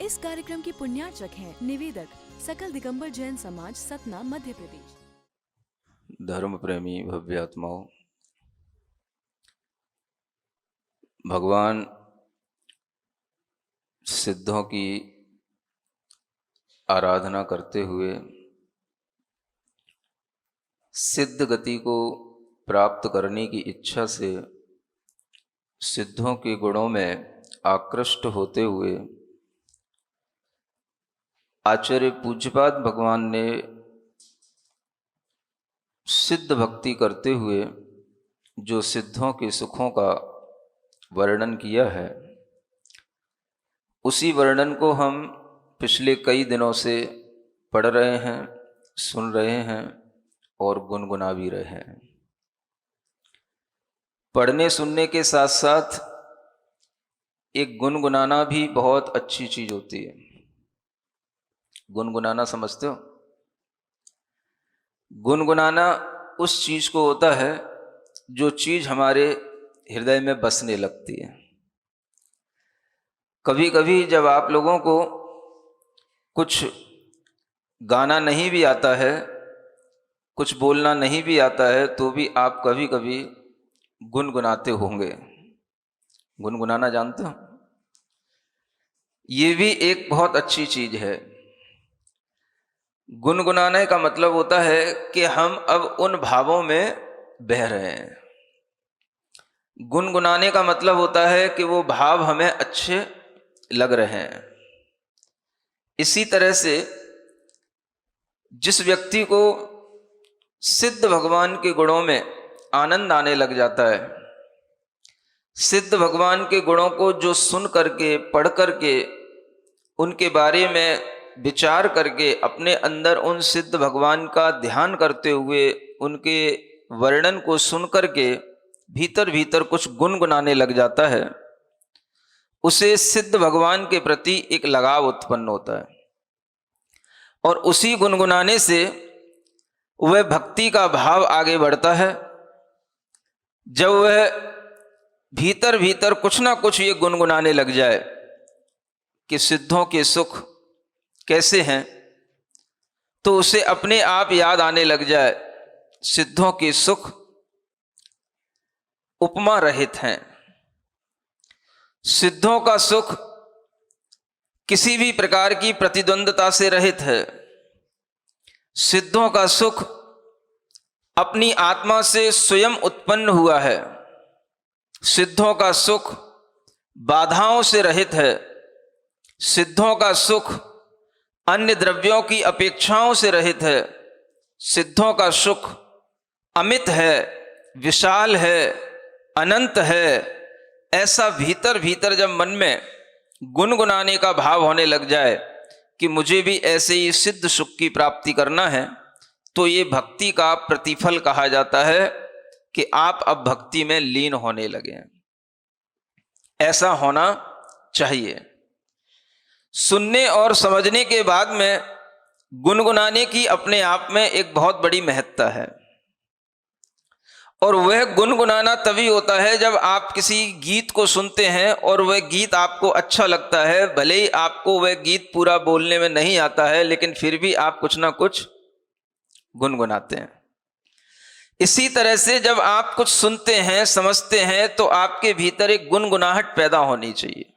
इस कार्यक्रम के पुण्यार्चक हैं निवेदक सकल दिगंबर जैन समाज, सतना, मध्य प्रदेश। धर्म प्रेमी भव्य आत्माओं, भगवान सिद्धों की आराधना करते हुए सिद्ध गति को प्राप्त करने की इच्छा से सिद्धों के गुणों में आकृष्ट होते हुए आचार्य पूज्यपाद भगवान ने सिद्ध भक्ति करते हुए जो सिद्धों के सुखों का वर्णन किया है, उसी वर्णन को हम पिछले कई दिनों से पढ़ रहे हैं, सुन रहे हैं और गुनगुना भी रहे हैं। पढ़ने सुनने के साथ साथ एक गुनगुनाना भी बहुत अच्छी चीज होती है। गुनगुनाना समझते हो? गुनगुनाना उस चीज को होता है जो चीज हमारे हृदय में बसने लगती है। कभी कभी जब आप लोगों को कुछ गाना नहीं भी आता है, कुछ बोलना नहीं भी आता है, तो भी आप कभी कभी गुनगुनाते होंगे। गुनगुनाना जानते हो? ये भी एक बहुत अच्छी चीज है। गुनगुनाने का मतलब होता है कि हम अब उन भावों में बह रहे हैं। गुनगुनाने का मतलब होता है कि वो भाव हमें अच्छे लग रहे हैं। इसी तरह से जिस व्यक्ति को सिद्ध भगवान के गुणों में आनंद आने लग जाता है, सिद्ध भगवान के गुणों को जो सुन करके, पढ़ करके, उनके बारे में विचार करके, अपने अंदर उन सिद्ध भगवान का ध्यान करते हुए, उनके वर्णन को सुन करके भीतर भीतर कुछ गुनगुनाने लग जाता है, उसे सिद्ध भगवान के प्रति एक लगाव उत्पन्न होता है। और उसी गुनगुनाने से वह भक्ति का भाव आगे बढ़ता है। जब वह भीतर भीतर कुछ ना कुछ ये गुनगुनाने लग जाए कि सिद्धों के सुख कैसे हैं, तो उसे अपने आप याद आने लग जाए सिद्धों के सुख उपमा रहित हैं। सिद्धों का सुख किसी भी प्रकार की प्रतिद्वंदता से रहित है। सिद्धों का सुख अपनी आत्मा से स्वयं उत्पन्न हुआ है। सिद्धों का सुख बाधाओं से रहित है। सिद्धों का सुख अन्य द्रव्यों की अपेक्षाओं से रहित है। सिद्धों का सुख अमित है, विशाल है, अनंत है। ऐसा भीतर भीतर जब मन में गुनगुनाने का भाव होने लग जाए कि मुझे भी ऐसे ही सिद्ध सुख की प्राप्ति करना है, तो ये भक्ति का प्रतिफल कहा जाता है कि आप अब भक्ति में लीन होने लगे हैं। ऐसा होना चाहिए। सुनने और समझने के बाद में गुनगुनाने की अपने आप में एक बहुत बड़ी महत्ता है। और वह गुनगुनाना तभी होता है जब आप किसी गीत को सुनते हैं और वह गीत आपको अच्छा लगता है। भले ही आपको वह गीत पूरा बोलने में नहीं आता है, लेकिन फिर भी आप कुछ ना कुछ गुनगुनाते हैं। इसी तरह से जब आप कुछ सुनते हैं, समझते हैं, तो आपके भीतर एक गुनगुनाहट पैदा होनी चाहिए।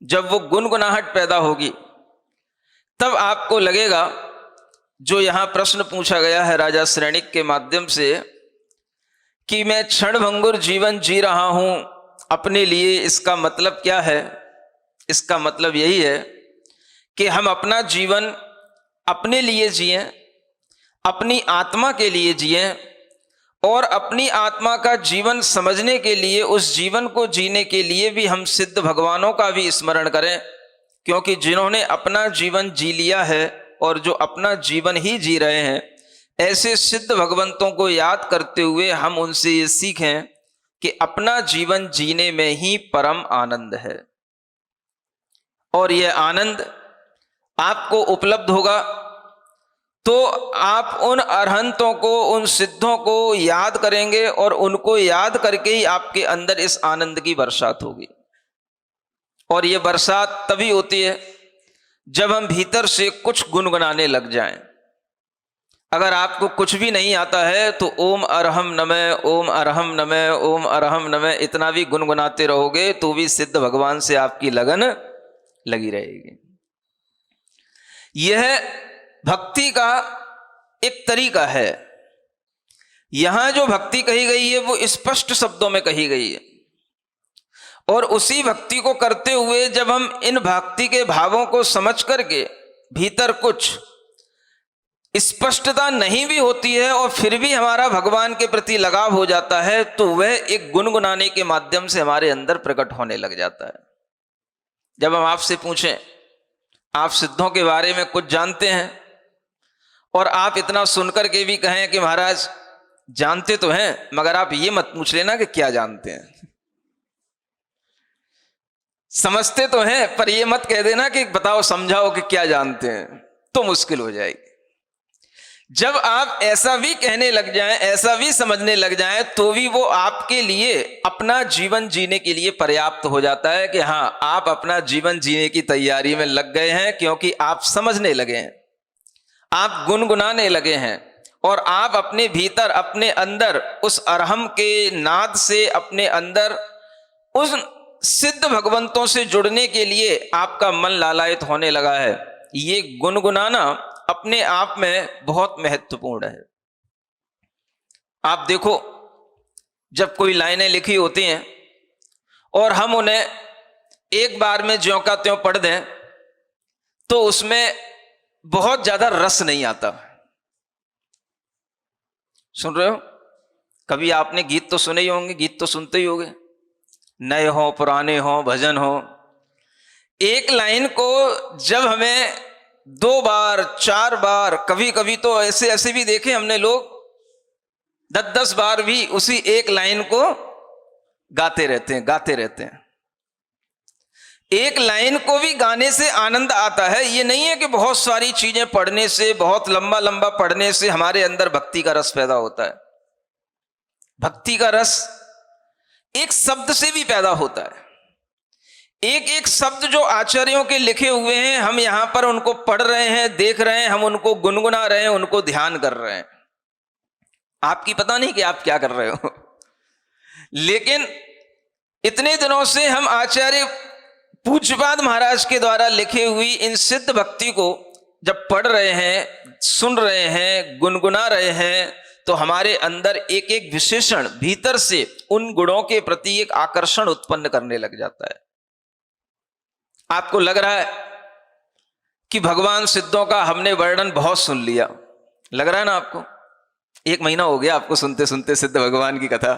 जब वो गुनगुनाहट पैदा होगी तब आपको लगेगा, जो यहां प्रश्न पूछा गया है राजा श्रेणिक के माध्यम से, कि मैं क्षणभंगुर जीवन जी रहा हूं अपने लिए, इसका मतलब क्या है? इसका मतलब यही है कि हम अपना जीवन अपने लिए जिएं, अपनी आत्मा के लिए जिएं, और अपनी आत्मा का जीवन समझने के लिए, उस जीवन को जीने के लिए भी हम सिद्ध भगवानों का भी स्मरण करें। क्योंकि जिन्होंने अपना जीवन जी लिया है और जो अपना जीवन ही जी रहे हैं, ऐसे सिद्ध भगवंतों को याद करते हुए हम उनसे ये सीखें कि अपना जीवन जीने में ही परम आनंद है। और यह आनंद आपको उपलब्ध होगा तो आप उन अरहंतों को, उन सिद्धों को याद करेंगे, और उनको याद करके ही आपके अंदर इस आनंद की बरसात होगी। और ये बरसात तभी होती है जब हम भीतर से कुछ गुनगुनाने लग जाएं। अगर आपको कुछ भी नहीं आता है तो ओम अरहम नमः, ओम अरहम नमः, ओम अरहम नमः इतना भी गुनगुनाते रहोगे तो भी सिद्ध भगवान से आपकी लगन लगी रहेगी। यह भक्ति का एक तरीका है। यहां जो भक्ति कही गई है वो स्पष्ट शब्दों में कही गई है, और उसी भक्ति को करते हुए जब हम इन भक्ति के भावों को समझ करके भीतर कुछ स्पष्टता नहीं भी होती है और फिर भी हमारा भगवान के प्रति लगाव हो जाता है, तो वह एक गुनगुनाने के माध्यम से हमारे अंदर प्रकट होने लग जाता है। जब हम आपसे पूछें, आप सिद्धों के बारे में कुछ जानते हैं, और आप इतना सुनकर के भी कहें कि महाराज जानते तो हैं, मगर आप ये मत पूछ लेना कि क्या जानते हैं। समझते तो हैं, पर ये मत कह देना कि बताओ समझाओ कि क्या जानते हैं, तो मुश्किल हो जाएगी। जब आप ऐसा भी कहने लग जाएं, ऐसा भी समझने लग जाएं, तो भी वो आपके लिए अपना जीवन जीने के लिए पर्याप्त हो जाता है कि हाँ, आप अपना जीवन जीने की तैयारी में लग गए हैं, क्योंकि आप समझने लगे हैं, आप गुनगुनाने लगे हैं, और आप अपने भीतर, अपने अंदर उस अरहम के नाद से अपने अंदर उस सिद्ध भगवंतों से जुड़ने के लिए आपका मन लालायित होने लगा है। ये गुनगुनाना अपने आप में बहुत महत्वपूर्ण है। आप देखो, जब कोई लाइनें लिखी होती हैं और हम उन्हें एक बार में ज्यों का त्यों पढ़ दें तो उसमें बहुत ज्यादा रस नहीं आता। सुन रहे हो? कभी आपने गीत तो सुने ही होंगे, गीत तो सुनते ही होंगे, नए हो पुराने हो भजन हो। एक लाइन को जब हमें 2 बार 4 बार, कभी कभी तो ऐसे भी देखे हमने लोग 10-10 बार भी उसी एक लाइन को गाते रहते हैं। एक लाइन को भी गाने से आनंद आता है। ये नहीं है कि बहुत सारी चीजें पढ़ने से, बहुत लंबा लंबा पढ़ने से हमारे अंदर भक्ति का रस पैदा होता है। भक्ति का रस एक शब्द से भी पैदा होता है। एक एक शब्द जो आचार्यों के लिखे हुए हैं, हम यहां पर उनको पढ़ रहे हैं, देख रहे हैं, हम उनको गुनगुना रहे हैं, उनको ध्यान कर रहे हैं। आपकी पता नहीं कि आप क्या कर रहे हो, लेकिन इतने दिनों से हम आचार्य पूज्यपाद महाराज के द्वारा लिखी हुई इन सिद्ध भक्ति को जब पढ़ रहे हैं, सुन रहे हैं, गुनगुना रहे हैं, तो हमारे अंदर एक एक विशेषण भीतर से उन गुणों के प्रति एक आकर्षण उत्पन्न करने लग जाता है। आपको लग रहा है कि भगवान सिद्धों का हमने वर्णन बहुत सुन लिया, लग रहा है ना आपको? 1 महीना हो गया आपको सुनते सुनते सिद्ध भगवान की कथा,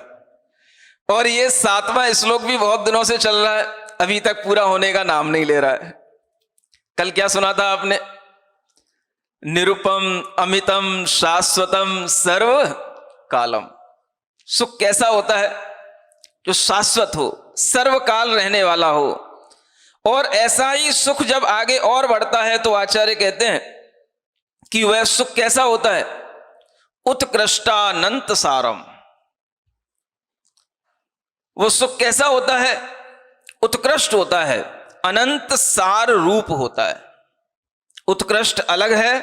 और ये 7वां श्लोक भी बहुत दिनों से चल रहा है, अभी तक पूरा होने का नाम नहीं ले रहा है। कल क्या सुना था आपने? निरुपम अमितम शाश्वतम सर्व कालम। सुख कैसा होता है? जो शाश्वत हो, सर्वकाल रहने वाला हो। और ऐसा ही सुख जब आगे और बढ़ता है तो आचार्य कहते हैं कि वह सुख कैसा होता है? उत्कृष्टानंत सारम। वो सुख कैसा होता है? उत्कृष्ट होता है, अनंत सार रूप होता है। उत्कृष्ट अलग है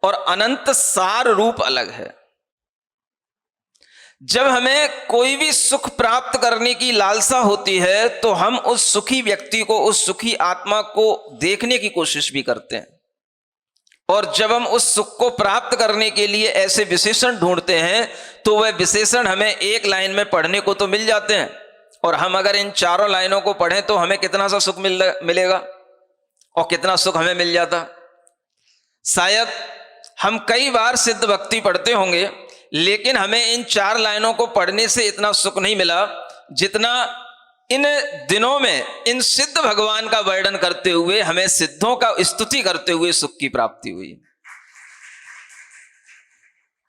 और अनंत सार रूप अलग है। जब हमें कोई भी सुख प्राप्त करने की लालसा होती है तो हम उस सुखी व्यक्ति को, उस सुखी आत्मा को देखने की कोशिश भी करते हैं, और जब हम उस सुख को प्राप्त करने के लिए ऐसे विशेषण ढूंढते हैं तो वह विशेषण हमें एक लाइन में पढ़ने को तो मिल जाते हैं, और हम अगर इन 4 लाइनों को पढ़ें तो हमें कितना सा सुख मिलेगा और कितना सुख हमें मिल जाता। शायद हम कई बार सिद्ध भक्ति पढ़ते होंगे, लेकिन हमें इन 4 लाइनों को पढ़ने से इतना सुख नहीं मिला जितना इन दिनों में इन सिद्ध भगवान का वर्णन करते हुए हमें सिद्धों का स्तुति करते हुए सुख की प्राप्ति हुई।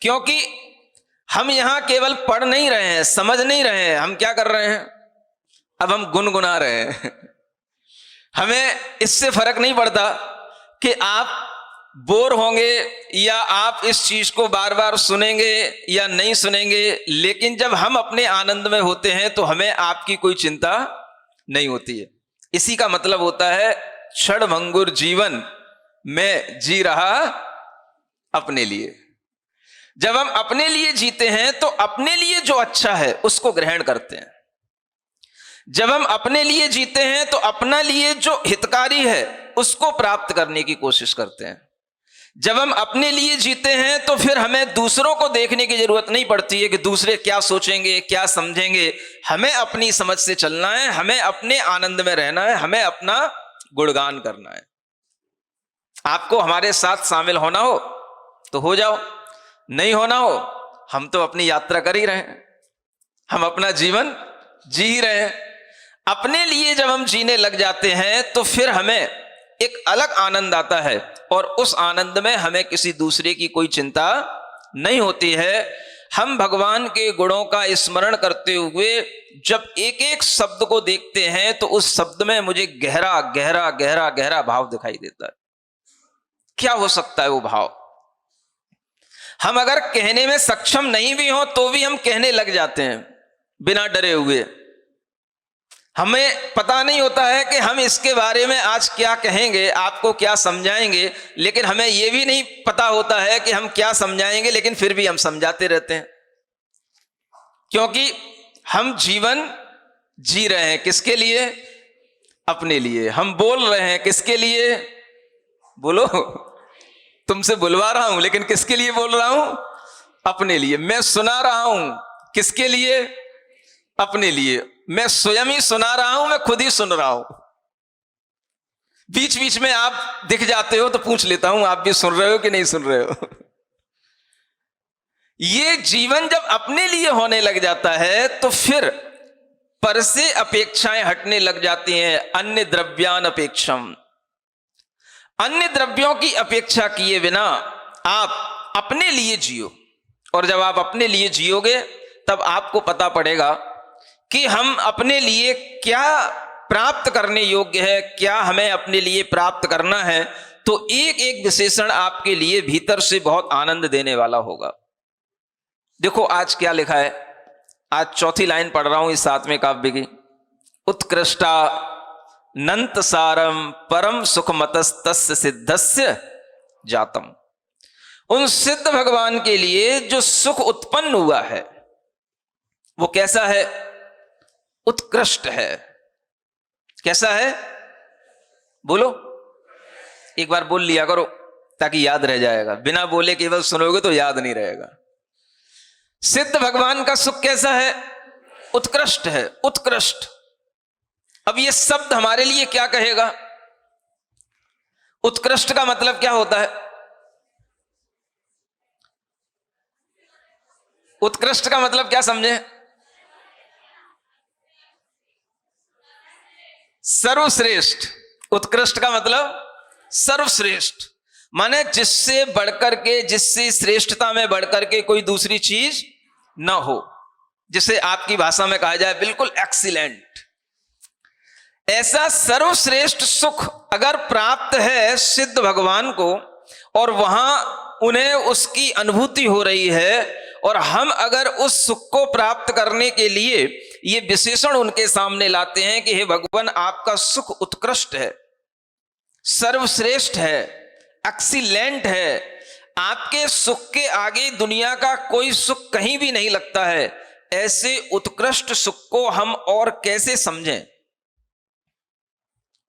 क्योंकि हम यहां केवल पढ़ नहीं रहे हैं, समझ नहीं रहे हैं, हम क्या कर रहे हैं? अब हम गुनगुना रहे हैं। हमें इससे फर्क नहीं पड़ता कि आप बोर होंगे या आप इस चीज को बार बार सुनेंगे या नहीं सुनेंगे, लेकिन जब हम अपने आनंद में होते हैं तो हमें आपकी कोई चिंता नहीं होती है। इसी का मतलब होता है क्षणभंगुर जीवन मैं जी रहा अपने लिए। जब हम अपने लिए जीते हैं तो अपने लिए जो अच्छा है उसको ग्रहण करते हैं। जब हम अपने लिए जीते हैं तो अपना लिए जो हितकारी है उसको प्राप्त करने की कोशिश करते हैं। जब हम अपने लिए जीते हैं तो फिर हमें दूसरों को देखने की जरूरत नहीं पड़ती है कि दूसरे क्या सोचेंगे, क्या समझेंगे। हमें अपनी समझ से चलना है, हमें अपने आनंद में रहना है, हमें अपना गुणगान करना है। आपको हमारे साथ शामिल होना हो तो हो जाओ, नहीं होना हो हम तो अपनी यात्रा कर ही रहे हैं, हम अपना जीवन जी ही रहे हैं। अपने लिए जब हम जीने लग जाते हैं तो फिर हमें एक अलग आनंद आता है और उस आनंद में हमें किसी दूसरे की कोई चिंता नहीं होती है। हम भगवान के गुणों का स्मरण करते हुए जब एक एक शब्द को देखते हैं तो उस शब्द में मुझे गहरा गहरा गहरा गहरा भाव दिखाई देता है। क्या हो सकता है वो भाव? हम अगर कहने में सक्षम नहीं भी हो तो भी हम कहने लग जाते हैं बिना डरे हुए। हमें पता नहीं होता है कि हम इसके बारे में आज क्या कहेंगे, आपको क्या समझाएंगे, लेकिन हमें यह भी नहीं पता होता है कि हम क्या समझाएंगे, लेकिन फिर भी हम समझाते रहते हैं। क्योंकि हम जीवन जी रहे हैं किसके लिए? अपने लिए। हम बोल रहे हैं किसके लिए? बोलो, तुमसे बुलवा रहा हूं लेकिन किसके लिए बोल रहा हूं? अपने लिए। मैं सुना रहा हूं किसके लिए? अपने लिए। मैं स्वयं ही सुना रहा हूं, मैं खुद ही सुन रहा हूं। बीच बीच में आप दिख जाते हो तो पूछ लेता हूं आप भी सुन रहे हो कि नहीं सुन रहे हो। ये जीवन जब अपने लिए होने लग जाता है तो फिर पर से अपेक्षाएं हटने लग जाती हैं। अन्य द्रव्यान अपेक्षम, अन्य द्रव्यों की अपेक्षा किए बिना आप अपने लिए जियो। और जब आप अपने लिए जियोगे तब आपको पता पड़ेगा कि हम अपने लिए क्या प्राप्त करने योग्य है, क्या हमें अपने लिए प्राप्त करना है। तो एक एक विशेषण आपके लिए भीतर से बहुत आनंद देने वाला होगा। देखो आज क्या लिखा है, आज चौथी लाइन पढ़ रहा हूं इस 7वें काव्य की। उत्कृष्टा नंत सारम परम सुखमतस्तस्य सिद्धस्य जातम। उन सिद्ध भगवान के लिए जो सुख उत्पन्न हुआ है वो कैसा है? उत्कृष्ट है। कैसा है? बोलो, एक बार बोल लिया करो ताकि याद रह जाएगा। बिना बोले केवल सुनोगे तो याद नहीं रहेगा। सिद्ध भगवान का सुख कैसा है? उत्कृष्ट है। उत्कृष्ट। अब ये शब्द हमारे लिए क्या कहेगा? उत्कृष्ट का मतलब क्या होता है? उत्कृष्ट का मतलब क्या समझे? सर्वश्रेष्ठ। उत्कृष्ट का मतलब सर्वश्रेष्ठ, माने जिससे बढ़कर के, जिससे श्रेष्ठता में बढ़कर के कोई दूसरी चीज ना हो। जिसे आपकी भाषा में कहा जाए बिल्कुल एक्सीलेंट। ऐसा सर्वश्रेष्ठ सुख अगर प्राप्त है सिद्ध भगवान को और वहां उन्हें उसकी अनुभूति हो रही है, और हम अगर उस सुख को प्राप्त करने के लिए ये विशेषण उनके सामने लाते हैं कि हे भगवान आपका सुख उत्कृष्ट है, सर्वश्रेष्ठ है, एक्सीलेंट है, आपके सुख के आगे दुनिया का कोई सुख कहीं भी नहीं लगता है, ऐसे उत्कृष्ट सुख को हम और कैसे समझें?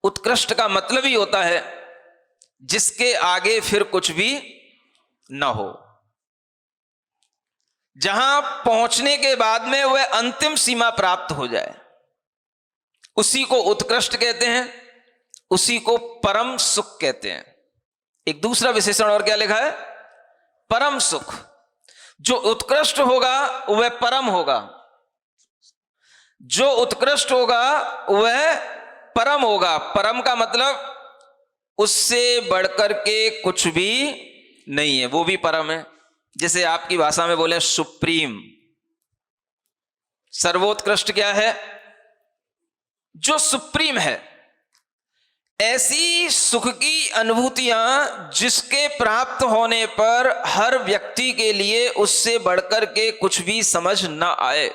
उत्कृष्ट का मतलब ही होता है जिसके आगे फिर कुछ भी ना हो, जहां पहुंचने के बाद में वह अंतिम सीमा प्राप्त हो जाए, उसी को उत्कृष्ट कहते हैं, उसी को परम सुख कहते हैं। एक दूसरा विशेषण और क्या लिखा है? परम सुख। जो उत्कृष्ट होगा वह परम होगा, जो उत्कृष्ट होगा वह परम होगा। परम का मतलब उससे बढ़कर के कुछ भी नहीं है, वो भी परम है। जैसे आपकी भाषा में बोले सुप्रीम। सर्वोत्कृष्ट क्या है? जो सुप्रीम है। ऐसी सुख की अनुभूतियां जिसके प्राप्त होने पर हर व्यक्ति के लिए उससे बढ़कर के कुछ भी समझ ना आए।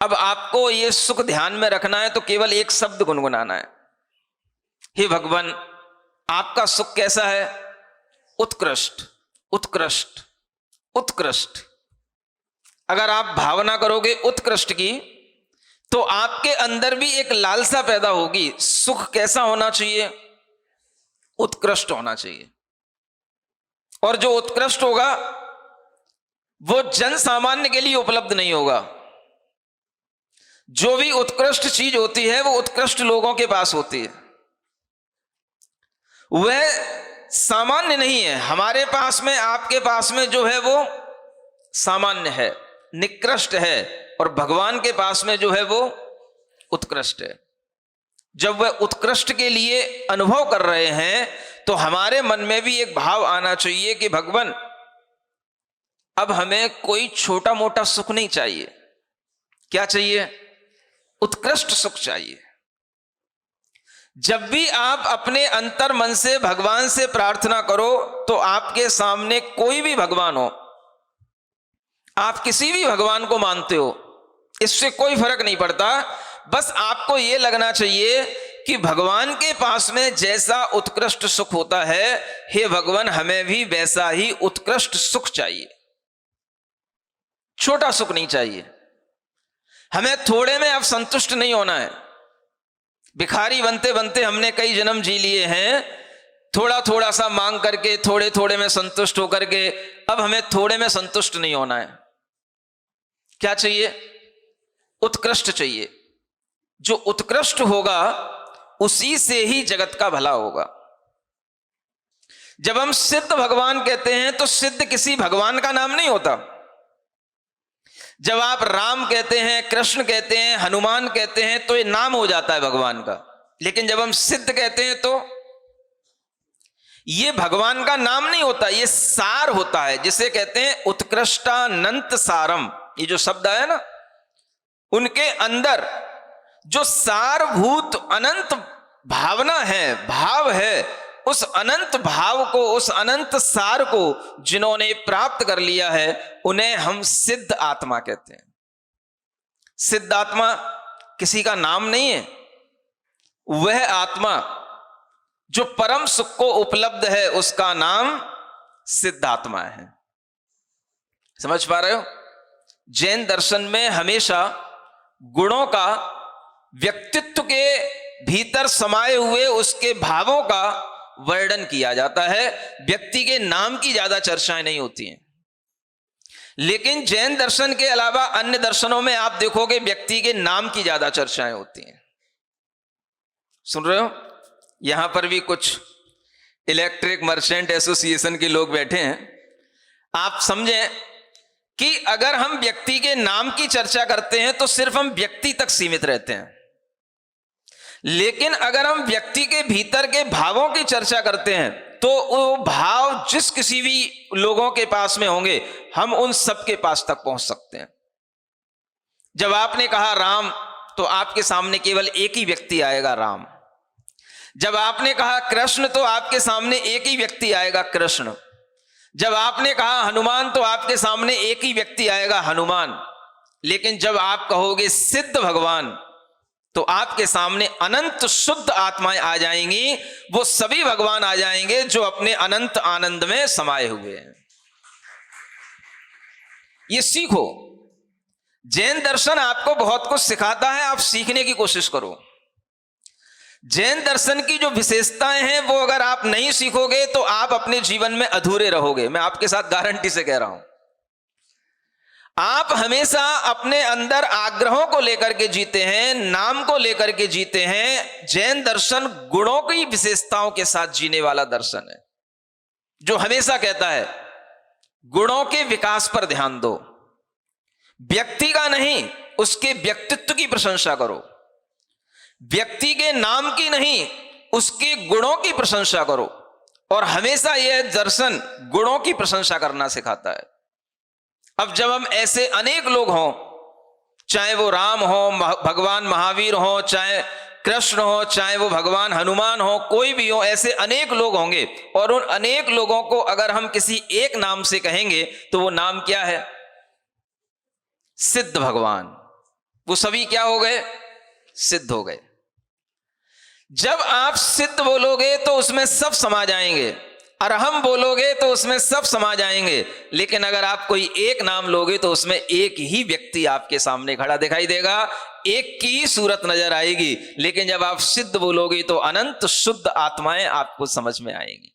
अब आपको ये सुख ध्यान में रखना है तो केवल एक शब्द गुनगुनाना है, हे भगवान आपका सुख कैसा है? उत्कृष्ट, उत्कृष्ट, उत्कृष्ट। अगर आप भावना करोगे उत्कृष्ट की तो आपके अंदर भी एक लालसा पैदा होगी, सुख कैसा होना चाहिए? उत्कृष्ट होना चाहिए। और जो उत्कृष्ट होगा वो जन सामान्य के लिए उपलब्ध नहीं होगा। जो भी उत्कृष्ट चीज होती है वो उत्कृष्ट लोगों के पास होती है, वह सामान्य नहीं है। हमारे पास में, आपके पास में जो है वो सामान्य है, निकृष्ट है, और भगवान के पास में जो है वो उत्कृष्ट है। जब वह उत्कृष्ट के लिए अनुभव कर रहे हैं तो हमारे मन में भी एक भाव आना चाहिए कि भगवान अब हमें कोई छोटा मोटा सुख नहीं चाहिए। क्या चाहिए? उत्कृष्ट सुख चाहिए। जब भी आप अपने अंतर मन से भगवान से प्रार्थना करो तो आपके सामने कोई भी भगवान हो, आप किसी भी भगवान को मानते हो, इससे कोई फर्क नहीं पड़ता। बस आपको यह लगना चाहिए कि भगवान के पास में जैसा उत्कृष्ट सुख होता है, हे भगवान हमें भी वैसा ही उत्कृष्ट सुख चाहिए। छोटा सुख नहीं चाहिए। हमें थोड़े में अब संतुष्ट नहीं होना है। भिखारी बनते बनते हमने कई जन्म जी लिए हैं, थोड़ा थोड़ा सा मांग करके, थोड़े थोड़े में संतुष्ट होकर के। अब हमें थोड़े में संतुष्ट नहीं होना है। क्या चाहिए? उत्कृष्ट चाहिए। जो उत्कृष्ट होगा उसी से ही जगत का भला होगा। जब हम सिद्ध भगवान कहते हैं तो सिद्ध किसी भगवान का नाम नहीं होता। जब आप राम कहते हैं, कृष्ण कहते हैं, हनुमान कहते हैं तो ये नाम हो जाता है भगवान का। लेकिन जब हम सिद्ध कहते हैं तो ये भगवान का नाम नहीं होता, ये सार होता है, जिसे कहते हैं उत्कृष्टानंत सारम। ये जो शब्द है ना, उनके अंदर जो सारभूत अनंत भावना है, भाव है, उस अनंत भाव को, उस अनंत सार को जिन्होंने प्राप्त कर लिया है उन्हें हम सिद्ध आत्मा कहते हैं। सिद्ध आत्मा किसी का नाम नहीं है। वह आत्मा जो परम सुख को उपलब्ध है उसका नाम सिद्ध आत्मा है। समझ पा रहे हो? जैन दर्शन में हमेशा गुणों का, व्यक्तित्व के भीतर समाये हुए उसके भावों का वर्णन किया जाता है। व्यक्ति के नाम की ज्यादा चर्चाएं नहीं होती हैं। लेकिन जैन दर्शन के अलावा अन्य दर्शनों में आप देखोगे व्यक्ति के नाम की ज्यादा चर्चाएं होती हैं। सुन रहे हो? यहां पर भी कुछ इलेक्ट्रिक मर्चेंट एसोसिएशन के लोग बैठे हैं। आप समझें कि अगर हम व्यक्ति के नाम की चर्चा करते हैं तो सिर्फ हम व्यक्ति तक सीमित रहते हैं। लेकिन अगर हम व्यक्ति के भीतर के भावों की चर्चा करते हैं तो वो भाव जिस किसी भी लोगों के पास में होंगे, हम उन सब के पास तक पहुंच सकते हैं। जब आपने कहा राम तो आपके सामने केवल एक ही व्यक्ति आएगा, राम। जब आपने कहा कृष्ण तो आपके सामने एक ही व्यक्ति आएगा, कृष्ण। जब आपने कहा हनुमान तो आपके सामने एक ही व्यक्ति आएगा, हनुमान। लेकिन जब आप कहोगे सिद्ध भगवान तो आपके सामने अनंत शुद्ध आत्माएं आ जाएंगी। वो सभी भगवान आ जाएंगे जो अपने अनंत आनंद में समाये हुए हैं। ये सीखो। जैन दर्शन आपको बहुत कुछ सिखाता है, आप सीखने की कोशिश करो। जैन दर्शन की जो विशेषताएं हैं वो अगर आप नहीं सीखोगे तो आप अपने जीवन में अधूरे रहोगे। मैं आपके साथ गारंटी से कह रहा हूं। आप हमेशा अपने अंदर आग्रहों को लेकर के जीते हैं, नाम को लेकर के जीते हैं। जैन दर्शन गुणों की विशेषताओं के साथ जीने वाला दर्शन है, जो हमेशा कहता है गुणों के विकास पर ध्यान दो, व्यक्ति का नहीं, उसके व्यक्तित्व की प्रशंसा करो। व्यक्ति के नाम की नहीं, उसके गुणों की प्रशंसा करो। और हमेशा यह दर्शन गुणों की प्रशंसा करना सिखाता है। अब जब हम ऐसे अनेक लोग हों, चाहे वो राम हो, भगवान महावीर हो, चाहे कृष्ण हो, चाहे वो भगवान हनुमान हो, कोई भी हो, ऐसे अनेक लोग होंगे। और उन अनेक लोगों को अगर हम किसी एक नाम से कहेंगे तो वो नाम क्या है? सिद्ध भगवान। वो सभी क्या हो गए? सिद्ध हो गए। जब आप सिद्ध बोलोगे तो उसमें सब समा जाएंगे, अरहम बोलोगे तो उसमें सब समा जाएंगे, लेकिन अगर आप कोई एक नाम लोगे तो उसमें एक ही व्यक्ति आपके सामने खड़ा दिखाई देगा, एक की ही सूरत नजर आएगी। लेकिन जब आप सिद्ध बोलोगे तो अनंत शुद्ध आत्माएं आपको समझ में आएंगी।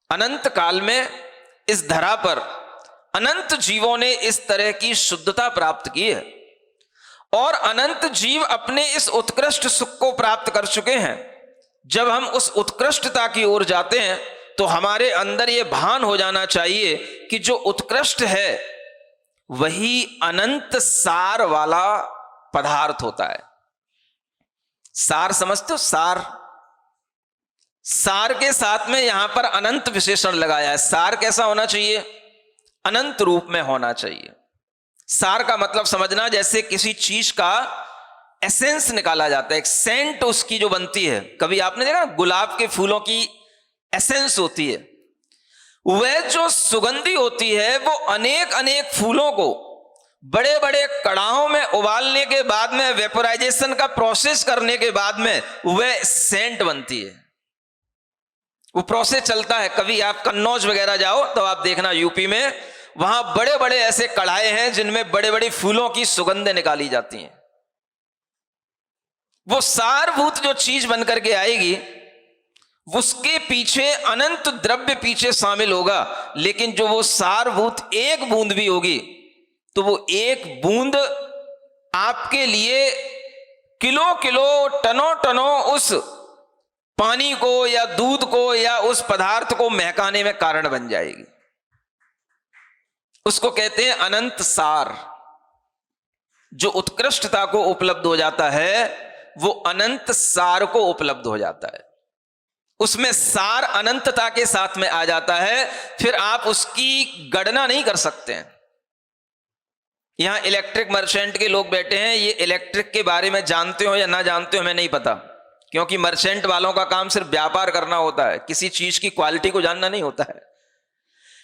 अनंत काल में इस धरा पर अनंत जीवों ने इस तरह की शुद्धता प्राप्त की है और अनंत जीव अपने इस उत्कृष्ट सुख को प्राप्त कर चुके हैं। जब हम उस उत्कृष्टता की ओर जाते हैं तो हमारे अंदर यह भान हो जाना चाहिए कि जो उत्कृष्ट है वही अनंत सार वाला पदार्थ होता है। सार समझते हो? सार, सार के साथ में यहां पर अनंत विशेषण लगाया है। सार कैसा होना चाहिए? अनंत रूप में होना चाहिए। सार का मतलब समझना, जैसे किसी चीज का एसेंस निकाला जाता है, एक सेंट उसकी जो बनती है। कभी आपने देखा गुलाब के फूलों की एसेंस होती है, वह जो सुगंधी होती है वो अनेक अनेक फूलों को बड़े बड़े कड़ाहों में उबालने के बाद में, वेपोराइजेशन का प्रोसेस करने के बाद में वह सेंट बनती है। वो प्रोसेस चलता है। कभी आप कन्नौज वगैरह जाओ तो आप देखना यूपी में, वहां बड़े बड़े ऐसे कढ़ाए हैं जिनमें बड़े बड़े फूलों की सुगंधें निकाली जाती हैं। वो सारभूत जो चीज बनकर के आएगी उसके पीछे अनंत द्रव्य पीछे शामिल होगा, लेकिन जो वो सारभूत एक बूंद भी होगी तो वो एक बूंद आपके लिए किलो किलो टनों टनों उस पानी को या दूध को या उस पदार्थ को महकाने में कारण बन जाएगी। उसको कहते हैं अनंत सार। जो उत्कृष्टता को उपलब्ध हो जाता है वो अनंत सार को उपलब्ध हो जाता है। उसमें सार अनंतता के साथ में आ जाता है, फिर आप उसकी गणना नहीं कर सकते हैं। यहां इलेक्ट्रिक मर्चेंट के लोग बैठे हैं, ये इलेक्ट्रिक के बारे में जानते हो या ना जानते हो हमें नहीं पता, क्योंकि मर्चेंट वालों का काम सिर्फ व्यापार करना होता है, किसी चीज की क्वालिटी को जानना नहीं होता है।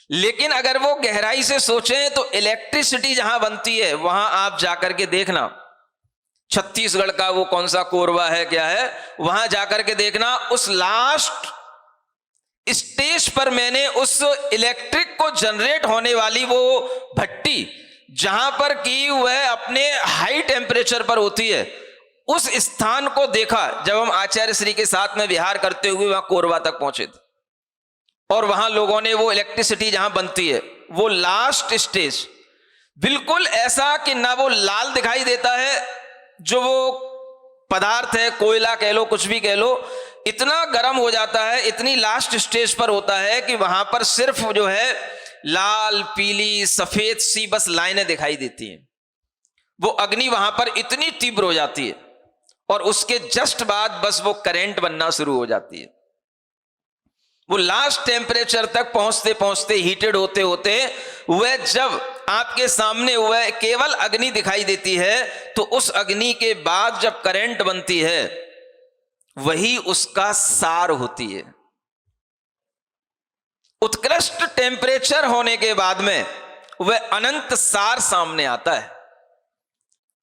लेकिन अगर वो गहराई से सोचें तो इलेक्ट्रिसिटी जहां बनती है वहां आप जाकर के देखना, छत्तीसगढ़ का वो कौन सा कोरबा है क्या है, वहां जाकर के देखना, उस लास्ट स्टेज पर मैंने उस इलेक्ट्रिक को जनरेट होने वाली वो भट्टी जहां पर कि वह अपने हाई टेम्परेचर पर होती है, उस स्थान को देखा जब हम आचार्य श्री के साथ में विहार करते हुए वहां कोरबा तक पहुंचे थे। और वहां लोगों ने वो इलेक्ट्रिसिटी जहां बनती है वो लास्ट स्टेज बिल्कुल ऐसा कि ना वो लाल दिखाई देता है, जो वो पदार्थ है, कोयला कह लो कुछ भी कह लो, इतना गर्म हो जाता है, इतनी लास्ट स्टेज पर होता है कि वहां पर सिर्फ जो है लाल पीली सफेद सी बस लाइनें दिखाई देती हैं। वो अग्नि वहां पर इतनी तीव्र हो जाती है और उसके जस्ट बाद बस वो करंट बनना शुरू हो जाती है। वो लास्ट टेम्परेचर तक पहुंचते पहुंचते हीटेड होते होते वह जब आपके सामने वह केवल अग्नि दिखाई देती है तो उस अग्नि के बाद जब करंट बनती है वही उसका सार होती है। उत्कृष्ट टेम्परेचर होने के बाद में वह अनंत सार सामने आता है।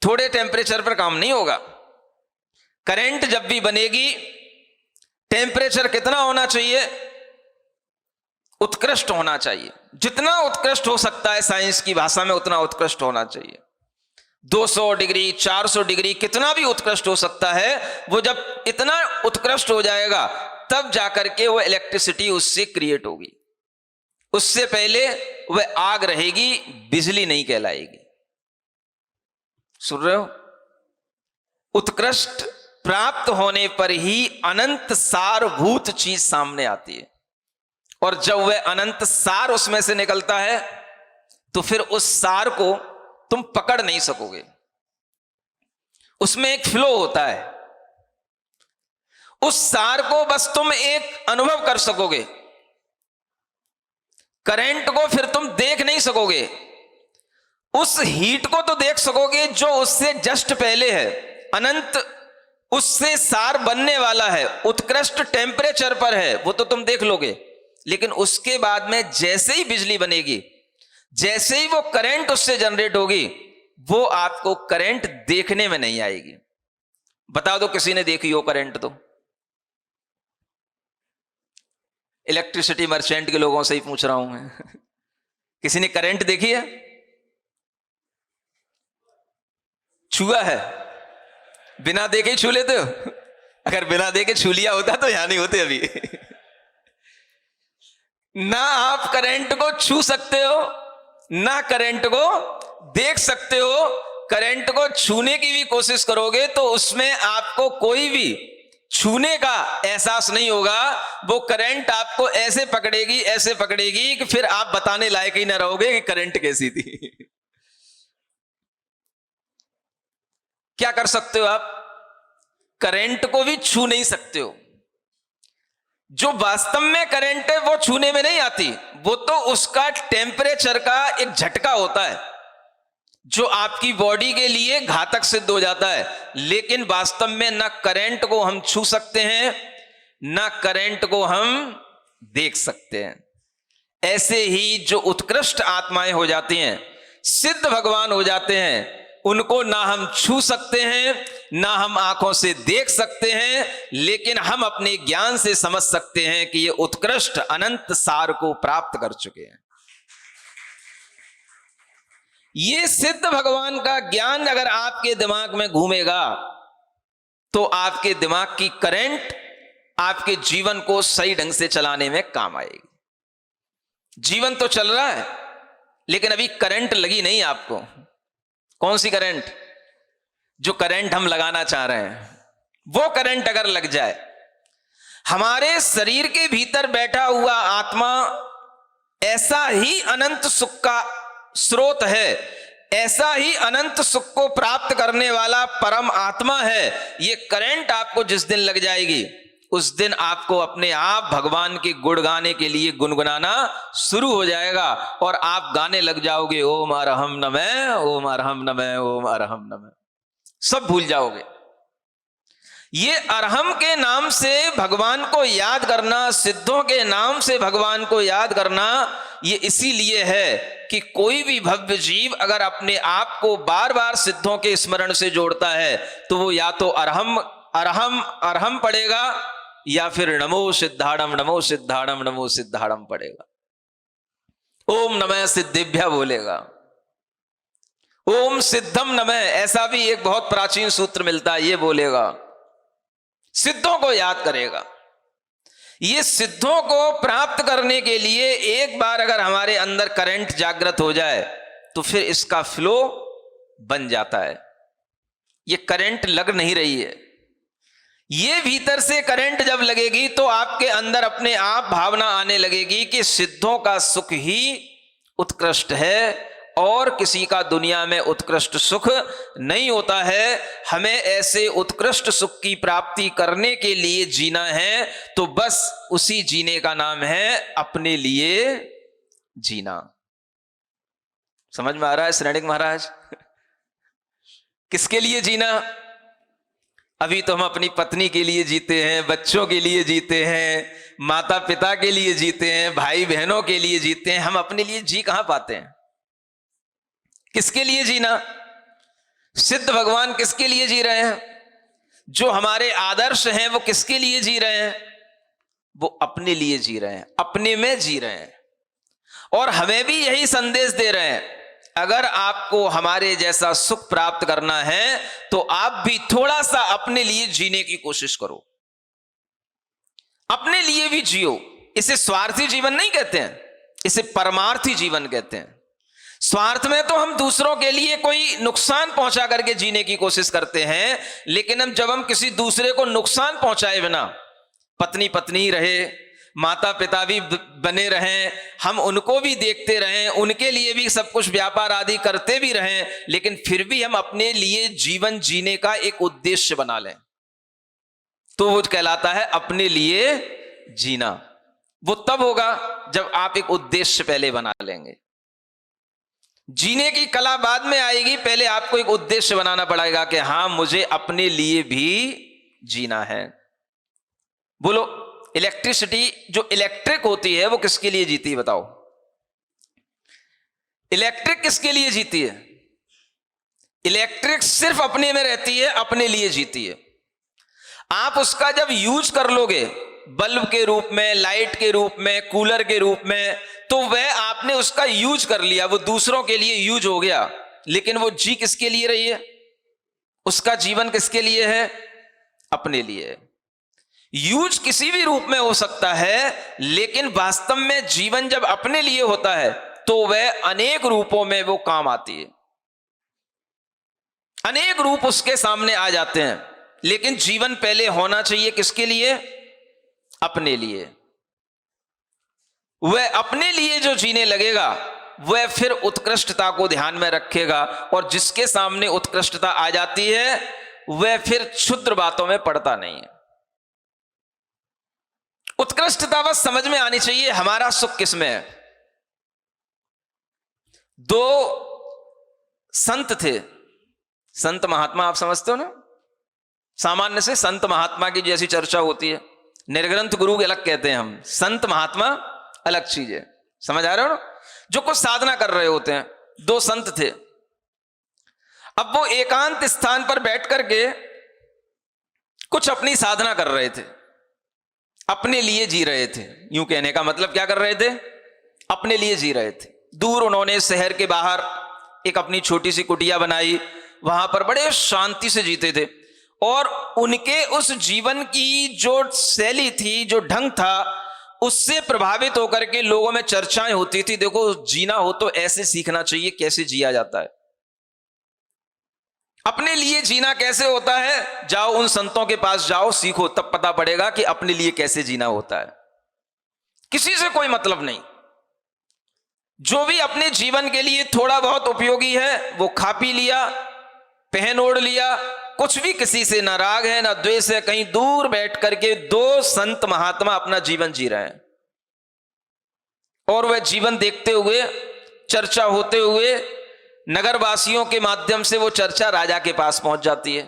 थोड़े टेम्परेचर पर काम नहीं होगा। करंट जब भी बनेगी टेम्परेचर कितना होना चाहिए? उत्कृष्ट होना चाहिए। जितना उत्कृष्ट हो सकता है साइंस की भाषा में उतना उत्कृष्ट होना चाहिए। 200 डिग्री 400 डिग्री कितना भी उत्कृष्ट हो सकता है। वो जब इतना उत्कृष्ट हो जाएगा तब जाकर के वो इलेक्ट्रिसिटी उससे क्रिएट होगी। उससे पहले वह आग रहेगी, बिजली नहीं कहलाएगी। सुन रहे हो? उत्कृष्ट प्राप्त होने पर ही अनंत सारभूत चीज सामने आती है, और जब वह अनंत सार उसमें से निकलता है तो फिर उस सार को तुम पकड़ नहीं सकोगे। उसमें एक फ्लो होता है, उस सार को बस तुम एक अनुभव कर सकोगे। करंट को फिर तुम देख नहीं सकोगे। उस हीट को तो देख सकोगे जो उससे जस्ट पहले है, अनंत उससे सार बनने वाला है, उत्कृष्ट टेम्परेचर पर है, वो तो तुम देख लोगे। लेकिन उसके बाद में जैसे ही बिजली बनेगी, जैसे ही वो करंट उससे जनरेट होगी, वो आपको करंट देखने में नहीं आएगी। बता दो किसी ने देखी हो करंट तो। इलेक्ट्रिसिटी मर्चेंट के लोगों से ही पूछ रहा हूं मैं। किसी ने करंट देखी है? छुआ है? बिना देखे ही छू लेते हो? अगर बिना देखे छू लिया होता तो यहां नहीं होते अभी। ना आप करंट को छू सकते हो, ना करंट को देख सकते हो। करंट को छूने की भी कोशिश करोगे तो उसमें आपको कोई भी छूने का एहसास नहीं होगा। वो करंट आपको ऐसे पकड़ेगी कि फिर आप बताने लायक ही ना रहोगे कि करंट कैसी थी। क्या कर सकते हो आप? करंट को भी छू नहीं सकते हो। जो वास्तव में करंट है वो छूने में नहीं आती, वो तो उसका टेम्परेचर का एक झटका होता है जो आपकी बॉडी के लिए घातक सिद्ध हो जाता है। लेकिन वास्तव में ना करंट को हम छू सकते हैं, ना करंट को हम देख सकते हैं। ऐसे ही जो उत्कृष्ट आत्माएं हो जाती हैं, सिद्ध भगवान हो जाते हैं, उनको ना हम छू सकते हैं, ना हम आंखों से देख सकते हैं, लेकिन हम अपने ज्ञान से समझ सकते हैं कि ये उत्कृष्ट अनंत सार को प्राप्त कर चुके हैं। ये सिद्ध भगवान का ज्ञान अगर आपके दिमाग में घूमेगा तो आपके दिमाग की करंट आपके जीवन को सही ढंग से चलाने में काम आएगी। जीवन तो चल रहा है लेकिन अभी करंट लगी नहीं आपको। कौन सी करंट? जो करंट हम लगाना चाह रहे हैं वो करंट अगर लग जाए, हमारे शरीर के भीतर बैठा हुआ आत्मा ऐसा ही अनंत सुख का स्रोत है, ऐसा ही अनंत सुख को प्राप्त करने वाला परम आत्मा है। ये करंट आपको जिस दिन लग जाएगी उस दिन आपको अपने आप भगवान के गुण गाने के लिए गुनगुनाना शुरू हो जाएगा और आप गाने लग जाओगे, ओम अरहम नमः, ओम अरहम नमः, ओम अरहम नमः। सब भूल जाओगे। ये अरहम के नाम से भगवान को याद करना, सिद्धों के नाम से भगवान को याद करना, ये इसीलिए है कि कोई भी भव्य जीव अगर अपने आप को बार बार सिद्धों के स्मरण से जोड़ता है तो वो या तो अरहम अरहम अरहम पढ़ेगा या फिर नमो सिद्धाड़म नमो सिद्धाड़म नमो सिद्धाड़म पढ़ेगा। ओम नमः सिद्धिभ्य बोलेगा, ओम सिद्धम नमः, ऐसा भी एक बहुत प्राचीन सूत्र मिलता है, ये बोलेगा। सिद्धों को याद करेगा। ये सिद्धों को प्राप्त करने के लिए एक बार अगर हमारे अंदर करंट जागृत हो जाए तो फिर इसका फ्लो बन जाता है। ये करंट लग नहीं रही है, ये भीतर से करंट जब लगेगी तो आपके अंदर अपने आप भावना आने लगेगी कि सिद्धों का सुख ही उत्कृष्ट है और किसी का दुनिया में उत्कृष्ट सुख नहीं होता है। हमें ऐसे उत्कृष्ट सुख की प्राप्ति करने के लिए जीना है तो बस उसी जीने का नाम है अपने लिए जीना। समझ में आ रहा है श्रेणिक महाराज? किसके लिए जीना? अभी तो हम अपनी पत्नी के लिए जीते हैं, बच्चों के लिए जीते हैं, माता पिता के लिए जीते हैं, भाई बहनों के लिए जीते हैं। हम अपने लिए जी कहां पाते हैं? किसके लिए जीना? सिद्ध भगवान किसके लिए जी रहे हैं? जो हमारे आदर्श हैं वो किसके लिए जी रहे हैं? वो अपने लिए जी रहे हैं, अपने में जी रहे हैं। और हमें भी यही संदेश दे रहे हैं, अगर आपको हमारे जैसा सुख प्राप्त करना है तो आप भी थोड़ा सा अपने लिए जीने की कोशिश करो, अपने लिए भी जियो। इसे स्वार्थी जीवन नहीं कहते हैं, इसे परमार्थी जीवन कहते हैं। स्वार्थ में तो हम दूसरों के लिए कोई नुकसान पहुंचा करके जीने की कोशिश करते हैं, लेकिन जब हम किसी दूसरे को नुकसान पहुंचाए बिना, पत्नी पत्नी रहे, माता पिता भी बने रहें, हम उनको भी देखते रहें, उनके लिए भी सब कुछ व्यापार आदि करते भी रहें, लेकिन फिर भी हम अपने लिए जीवन जीने का एक उद्देश्य बना लें तो वो कहलाता है अपने लिए जीना। वो तब होगा जब आप एक उद्देश्य पहले बना लेंगे। जीने की कला बाद में आएगी, पहले आपको एक उद्देश्य बनाना पड़ेगा कि हां मुझे अपने लिए भी जीना है। बोलो, इलेक्ट्रिसिटी जो इलेक्ट्रिक होती है वो किसके लिए जीती है? बताओ, इलेक्ट्रिक किसके लिए जीती है? इलेक्ट्रिक सिर्फ अपने में रहती है, अपने लिए जीती है। आप उसका जब यूज कर लोगे बल्ब के रूप में, लाइट के रूप में, कूलर के रूप में, तो वह आपने उसका यूज कर लिया, वो दूसरों के लिए यूज हो गया, लेकिन वो जी किसके लिए रही है? उसका जीवन किसके लिए है? अपने लिए। यूज किसी भी रूप में हो सकता है, लेकिन वास्तव में जीवन जब अपने लिए होता है तो वह अनेक रूपों में वो काम आती है। अनेक रूप उसके सामने आ जाते हैं, लेकिन जीवन पहले होना चाहिए किसके लिए? अपने लिए। वह अपने लिए जो जीने लगेगा वह फिर उत्कृष्टता को ध्यान में रखेगा, और जिसके सामने उत्कृष्टता आ जाती है वह फिर क्षुद्र बातों में पड़ता नहीं है। उत्कृष्टता बस समझ में आनी चाहिए हमारा सुख किसमें है। दो संत थे, संत महात्मा, आप समझते हो ना? सामान्य से संत महात्मा की जैसी चर्चा होती है, निर्ग्रंथ गुरु के अलग कहते हैं हम, संत महात्मा अलग चीज है। समझ आ रहे हो ना? जो कुछ साधना कर रहे होते हैं। दो संत थे, अब वो एकांत स्थान पर बैठ करके कुछ अपनी साधना कर रहे थे, अपने लिए जी रहे थे। यूं कहने का मतलब क्या कर रहे थे? अपने लिए जी रहे थे। दूर उन्होंने शहर के बाहर एक अपनी छोटी सी कुटिया बनाई, वहां पर बड़े शांति से जीते थे, और उनके उस जीवन की जो शैली थी, जो ढंग था, उससे प्रभावित होकर के लोगों में चर्चाएं होती थी, देखो जीना हो तो ऐसे सीखना चाहिए, कैसे जिया जाता है। अपने लिए जीना कैसे होता है? जाओ उन संतों के पास जाओ, सीखो, तब पता पड़ेगा कि अपने लिए कैसे जीना होता है। किसी से कोई मतलब नहीं। जो भी अपने जीवन के लिए थोड़ा बहुत उपयोगी है वो खा पी लिया, पहन ओढ़ लिया, कुछ भी किसी से ना राग है ना द्वेष है। कहीं दूर बैठ करके दो संत महात्मा अपना जीवन जी रहे हैं, और वह जीवन देखते हुए, चर्चा होते हुए, नगरवासियों के माध्यम से वो चर्चा राजा के पास पहुंच जाती है।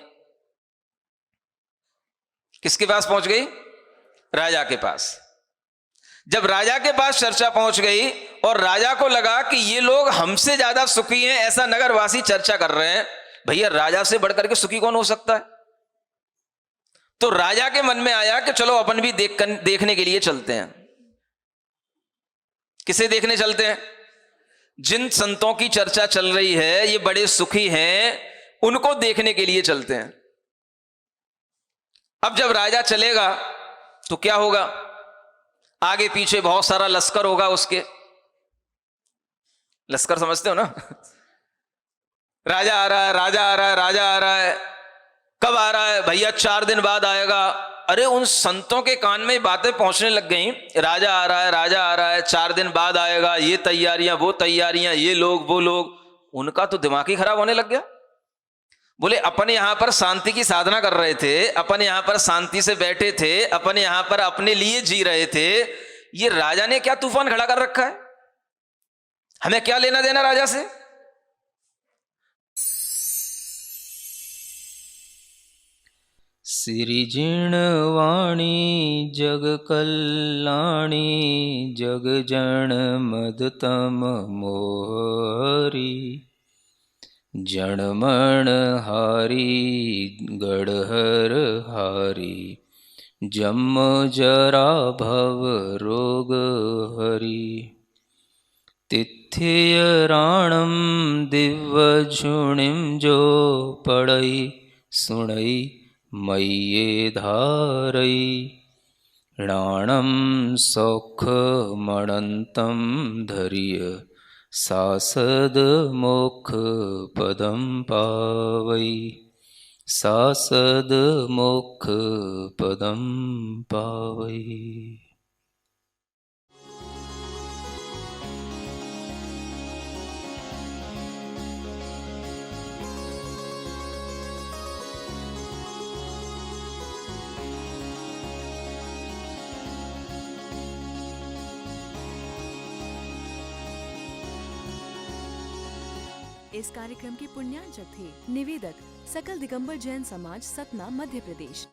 किसके पास पहुंच गई? राजा के पास। जब राजा के पास चर्चा पहुंच गई और राजा को लगा कि ये लोग हमसे ज्यादा सुखी हैं, ऐसा नगरवासी चर्चा कर रहे हैं, भैया राजा से बढ़कर के सुखी कौन हो सकता है? तो राजा के मन में आया कि चलो अपन भी देखने के लिए चलते हैं। किसे देखने चलते हैं? जिन संतों की चर्चा चल रही है, ये बड़े सुखी हैं, उनको देखने के लिए चलते हैं। अब जब राजा चलेगा तो क्या होगा? आगे पीछे बहुत सारा लश्कर होगा उसके। लश्कर समझते हो ना? राजा आ रहा है, राजा आ रहा है, राजा आ रहा है। कब आ रहा है? भैया 4 दिन बाद आएगा। अरे उन संतों के कान में बातें पहुंचने लग गई, राजा आ रहा है, राजा आ रहा है, 4 दिन बाद आएगा, ये तैयारियां, वो तैयारियां, ये लोग, वो लोग। उनका तो दिमाग ही खराब होने लग गया। बोले अपन यहां पर शांति की साधना कर रहे थे, अपन यहां पर शांति से बैठे थे, अपन यहां पर अपने लिए जी रहे थे, ये राजा ने क्या तूफान खड़ा कर रखा है? हमें क्या लेना देना राजा से? सिरिजिणवाणी जग कल्याणी जग जन मदतम मोहरी जनमण हारी गढ़हर हारी जम जरा भव रोग हरी तिथ्य राणम दिव्य झुणिम जो पढ़ई सुणई मय्ये धारई राणम सौख मणंतम धर्य सासद मोक्ष पदम पावई सासद मोक्ष पदम पावई। इस कार्यक्रम के पुण्यार्चक थे निवेदक सकल दिगंबर जैन समाज, सतना, मध्य प्रदेश।